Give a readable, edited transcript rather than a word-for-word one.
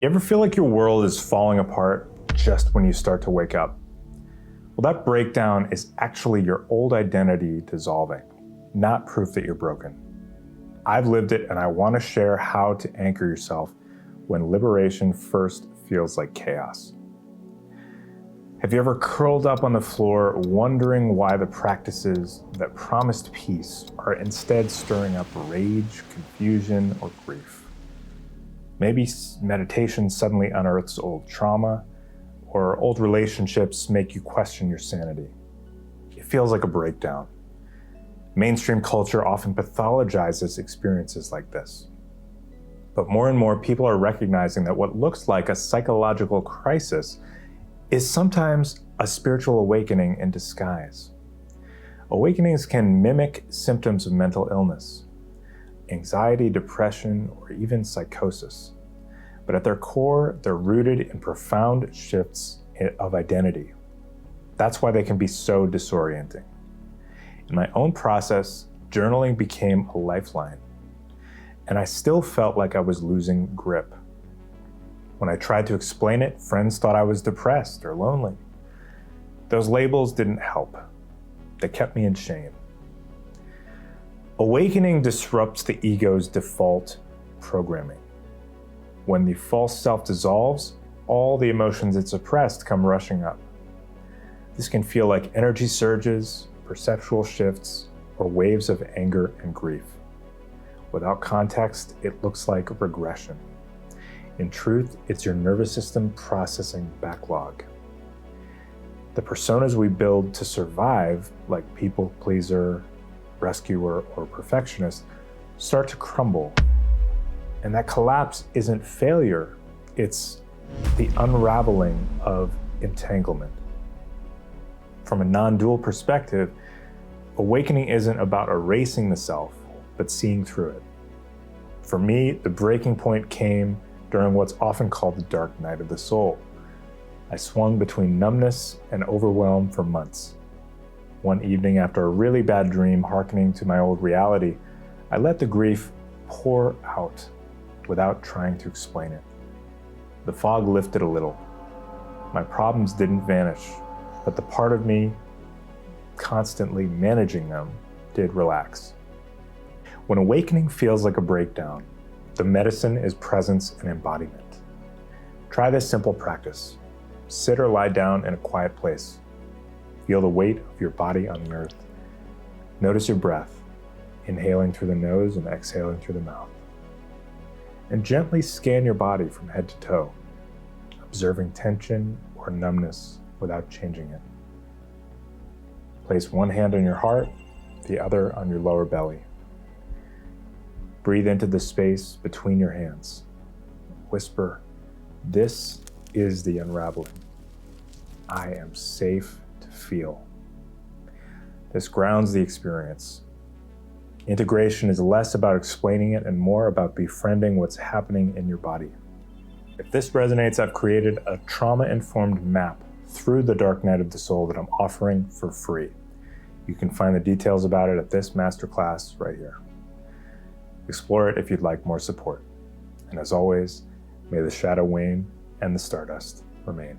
You ever feel like your world is falling apart just when you start to wake up? Well, that breakdown is actually your old identity dissolving, not proof that you're broken. I've lived it, and I want to share how to anchor yourself when liberation first feels like chaos. Have you ever curled up on the floor wondering why the practices that promised peace are instead stirring up rage, confusion, or grief? Maybe meditation suddenly unearths old trauma, or old relationships make you question your sanity. It feels like a breakdown. Mainstream culture often pathologizes experiences like this. But more and more people are recognizing that what looks like a psychological crisis is sometimes a spiritual awakening in disguise. Awakenings can mimic symptoms of mental illness, anxiety, depression, or even psychosis. But at their core, they're rooted in profound shifts of identity. That's why they can be so disorienting. In my own process, journaling became a lifeline, and I still felt like I was losing grip. When I tried to explain it, friends thought I was depressed or lonely. Those labels didn't help. They kept me in shame. Awakening disrupts the ego's default programming. When the false self dissolves, all the emotions it suppressed come rushing up. This can feel like energy surges, perceptual shifts, or waves of anger and grief. Without context, it looks like regression. In truth, it's your nervous system processing backlog. The personas we build to survive, like people pleaser, rescuer, or perfectionist, start to crumble. And that collapse isn't failure, it's the unraveling of entanglement. From a non-dual perspective, awakening isn't about erasing the self, but seeing through it. For me, the breaking point came during what's often called the dark night of the soul. I swung between numbness and overwhelm for months. One evening, after a really bad dream hearkening to my old reality, I let the grief pour out without trying to explain it. The fog lifted a little. My problems didn't vanish, but the part of me constantly managing them did relax. When awakening feels like a breakdown, the medicine is presence and embodiment. Try this simple practice. Sit or lie down in a quiet place. Feel the weight of your body on the earth. Notice your breath, inhaling through the nose and exhaling through the mouth. And gently scan your body from head to toe, observing tension or numbness without changing it. Place one hand on your heart, the other on your lower belly. Breathe into the space between your hands. Whisper, "This is the unraveling. I am safe to feel." This grounds the experience. Integration is less about explaining it and more about befriending what's happening in your body. If this resonates, I've created a trauma-informed map through the dark night of the soul that I'm offering for free. You can find the details about it at this masterclass right here. Explore it if you'd like more support. And as always, may the shadow wane and the stardust remain.